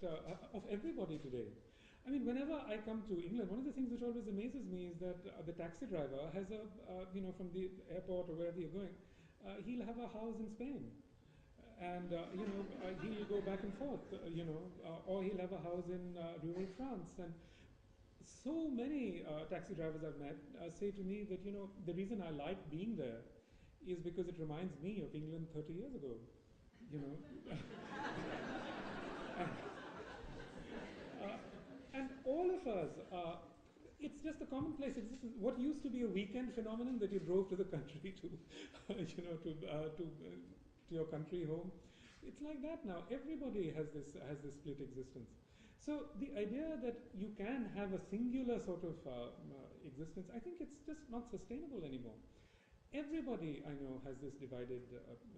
of everybody today. I mean, whenever I come to England, one of the things which always amazes me is that the taxi driver has from the airport or wherever you're going, he'll have a house in Spain. And, he'll go back and forth, or he'll have a house in rural France. And so many taxi drivers I've met say to me that, the reason I like being there is because it reminds me of England 30 years ago, and all of us, it's just a commonplace existence. What used to be a weekend phenomenon that you drove to the country to, to your country home, it's like that now. Everybody has this split existence. So the idea that you can have a singular sort of existence, I think it's just not sustainable anymore. Everybody I know has this divided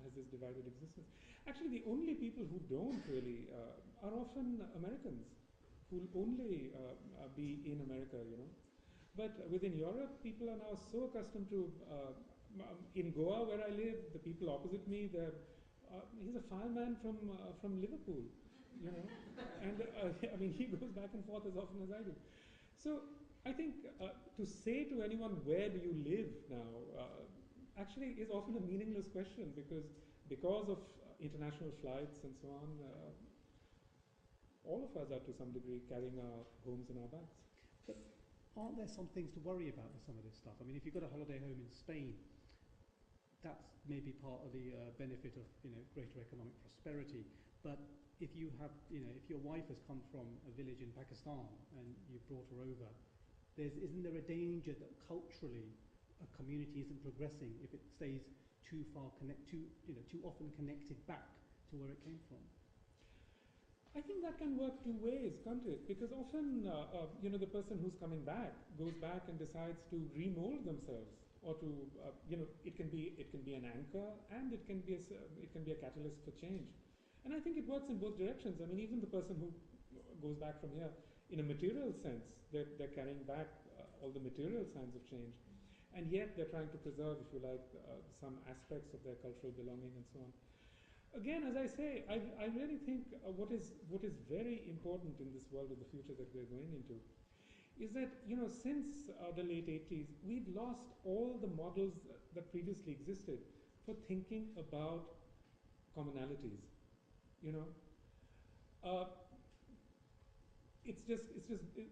existence. Actually, the only people who don't really are often Americans, who'll only be in America, But within Europe, people are now so accustomed to. In Goa, where I live, the people opposite me, he's a fireman from Liverpool, and I mean, he goes back and forth as often as I do. So I think to say to anyone, where do you live now, actually is often a meaningless question, because of international flights and so on, all of us are to some degree carrying our homes in our bags. But aren't there some things to worry about with some of this stuff? I mean, if you've got a holiday home in Spain, that's maybe part of the benefit of greater economic prosperity. But if you have, if your wife has come from a village in Pakistan and you've brought her over, isn't there a danger that culturally a community isn't progressing if it stays too often connected back to where it came from? I think that can work two ways, can't it? Because often, the person who's coming back goes back and decides to remold themselves, or to, it can be an anchor, and it can be a catalyst for change. And I think it works in both directions. I mean, even the person who goes back from here, in a material sense, they're carrying back all the material signs of change, and yet they're trying to preserve, if you like, some aspects of their cultural belonging and so on. Again, as I say, I really think what is very important in this world of the future that we're going into is that, since the late 80s, we've lost all the models that previously existed for thinking about commonalities. It's just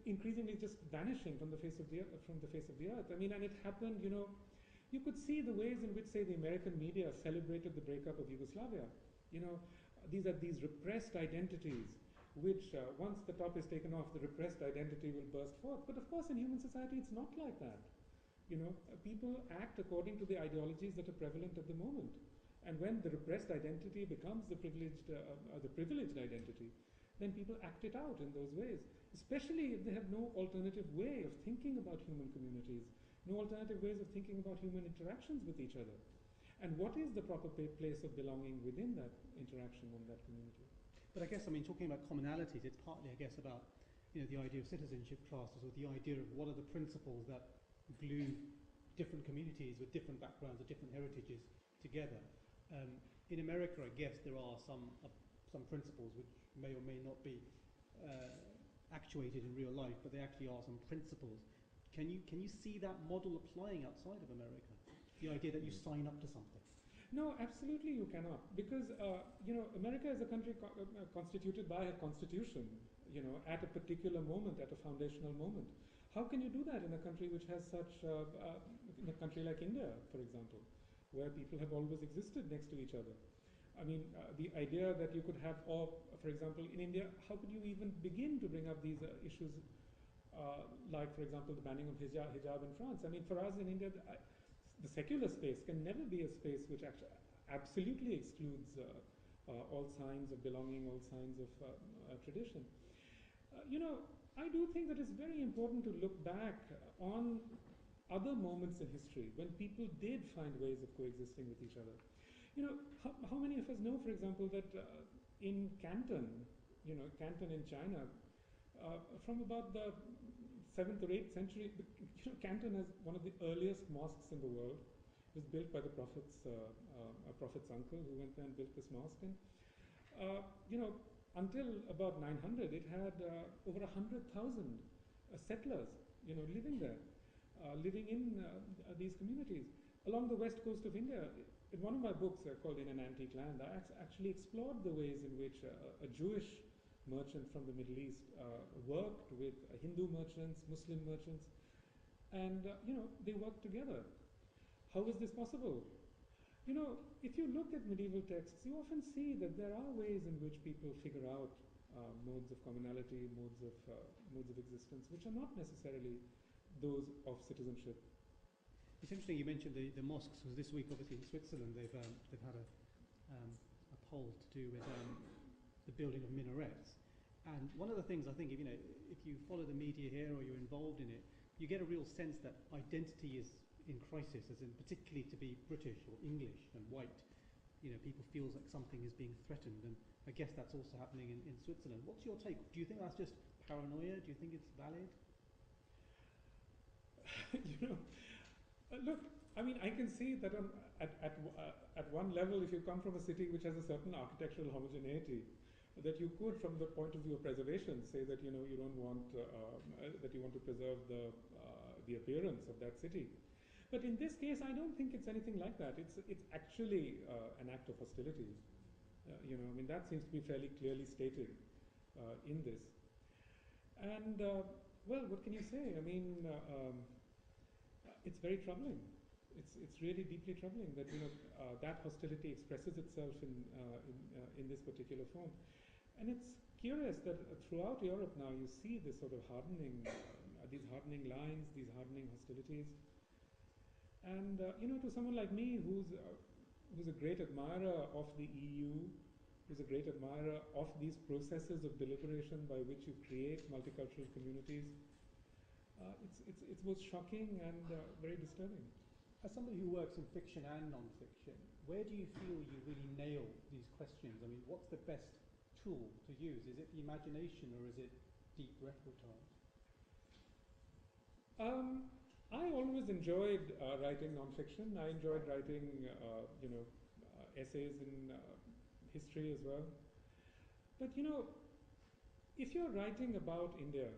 increasingly just vanishing from the face of the earth. I mean, and it happened, you could see the ways in which, say, the American media celebrated the breakup of Yugoslavia. These are these repressed identities, which once the top is taken off, the repressed identity will burst forth. But of course, in human society, it's not like that. People act according to the ideologies that are prevalent at the moment. And when the repressed identity becomes the privileged identity, then people act it out in those ways, especially if they have no alternative way of thinking about human communities, no alternative ways of thinking about human interactions with each other. And what is the proper place of belonging within that interaction and that community? But I guess, talking about commonalities, it's partly, I guess, about the idea of citizenship classes, or the idea of what are the principles that glue different communities with different backgrounds or different heritages together. In America, I guess there are some principles which may or may not be actuated in real life, but they actually are some principles. Can you see that model applying outside of America? The idea that you sign up to something. No, absolutely you cannot, because America is a country constituted by a constitution, at a particular moment, at a foundational moment. How can you do that in a country which has such, in a country like India, for example, where people have always existed next to each other? I mean, the idea that you could have, or for example, in India, how could you even begin to bring up these issues, like, for example, the banning of hijab in France? I mean, for us in India, the secular space can never be a space which actually absolutely excludes all signs of belonging, all signs of tradition. I do think that it's very important to look back on other moments in history when people did find ways of coexisting with each other. How many of us know, for example, that in Canton, Canton in China, from about the 7th or 8th century, Canton has one of the earliest mosques in the world. It was built by the Prophet's uncle, who went there and built this mosque. And until about 900, it had over 100,000 settlers, living there, living in these communities. Along the west coast of India, in one of my books called In an Antique Land, I actually explored the ways in which a Jewish merchant from the Middle East worked with Hindu merchants, Muslim merchants, and they worked together. How was this possible? If you look at medieval texts, you often see that there are ways in which people figure out modes of commonality, modes of existence, which are not necessarily those of citizenship. It's interesting you mentioned the mosques, because this week, obviously, in Switzerland, they've had a poll to do with the building of minarets. And one of the things I think, if you follow the media here or you're involved in it, you get a real sense that identity is in crisis, as in particularly to be British or English and white. People feel like something is being threatened, and I guess that's also happening in Switzerland. What's your take? Do you think that's just paranoia? Do you think it's valid? Look, I mean, I can see that at one level, if you come from a city which has a certain architectural homogeneity, that you could, from the point of view of preservation, say that you don't want that you want to preserve the appearance of that city. But in this case, I don't think it's anything like that. It's actually an act of hostility. That seems to be fairly clearly stated in this. And well, what can you say? It's very troubling. It's really deeply troubling that that hostility expresses itself in this particular form. And it's curious that throughout Europe now you see this sort of hardening, these hardening lines, these hardening hostilities. And to someone like me, who's a great admirer of the EU, who's a great admirer of these processes of deliberation by which you create multicultural communities, it's both shocking and very disturbing. As somebody who works in fiction and non-fiction, where do you feel you really nail these questions? What's the best tool to use? Is it the imagination or is it deep reportage? I always enjoyed writing non-fiction. I enjoyed writing, essays in history as well. But if you're writing about India,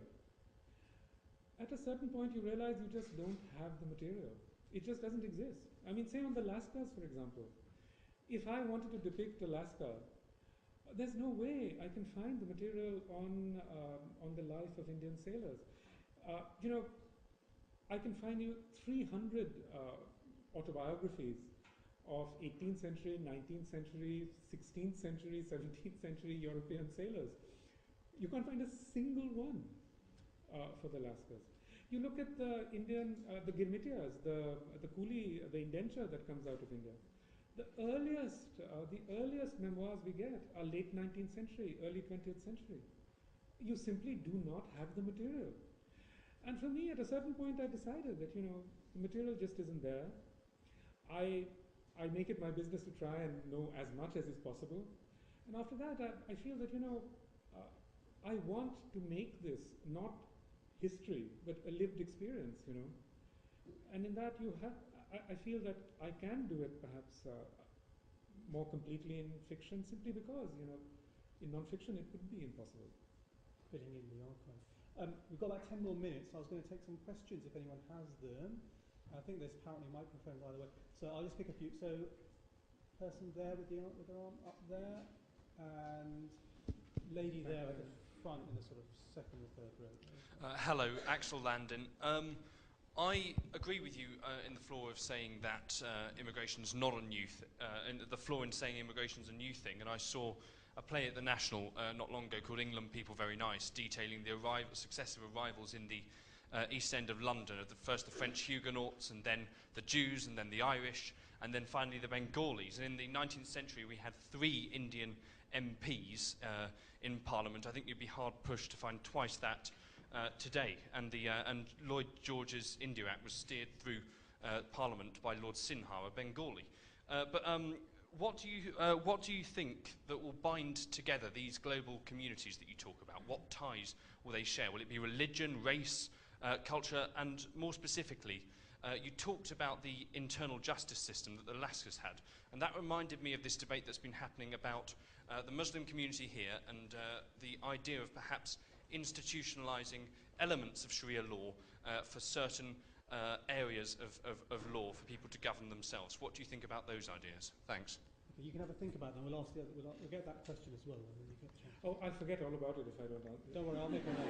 at a certain point you realize you just don't have the material. It just doesn't exist. Say on the Lascars, for example. If I wanted to depict Alaska, there's no way I can find the material on the life of Indian sailors. I can find you 300 autobiographies of 18th century, 19th century, 16th century, 17th century European sailors. You can't find a single one for the Lascars. You look at the the Girmitiyas, the coolie, the indenture that comes out of India. The earliest memoirs we get are late 19th century, early 20th century. You simply do not have the material. And for me, at a certain point, I decided that the material just isn't there. I make it my business to try and know as much as is possible. And after that, I feel that I want to make this not history, but a lived experience, And in that I feel that I can do it perhaps more completely in fiction, simply because, in non-fiction it would be impossible. Fitting in the archive. We've got about 10 more minutes, so I was going to take some questions if anyone has them. I think there's apparently microphones either way. So I'll just pick a few. So, person there with their arm up there, and lady there at the front in the sort of second or third row. Hello, Axel Landon. I agree with you in the floor of saying that immigration is not a new and the floor in saying immigration is a new thing. And I saw a play at the National not long ago called England People Very Nice, detailing the successive arrivals in the East End of London, first the French Huguenots, and then the Jews, and then the Irish, and then finally the Bengalis. And in the 19th century we had 3 Indian MPs in Parliament. I think you'd be hard pushed to find twice that today. And Lloyd George's India Act was steered through Parliament by Lord Sinha, a Bengali. What do you think that will bind together these global communities that you talk about? What ties will they share? Will it be religion, race, culture, and more specifically, you talked about the internal justice system that the Lascars had, and that reminded me of this debate that's been happening about the Muslim community here and the idea of perhaps institutionalizing elements of Sharia law for certain areas of law for people to govern themselves. What do you think about those ideas? Thanks. You can have a think about that. We'll get that question as well. And then you get a chance. Oh, I'll forget all about it if I don't answer. Don't worry, I'll make a note.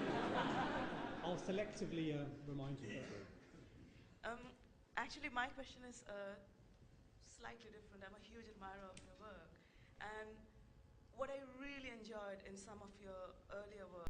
I'll selectively remind you. Actually, my question is slightly different. I'm a huge admirer of your work. And what I really enjoyed in some of your earlier work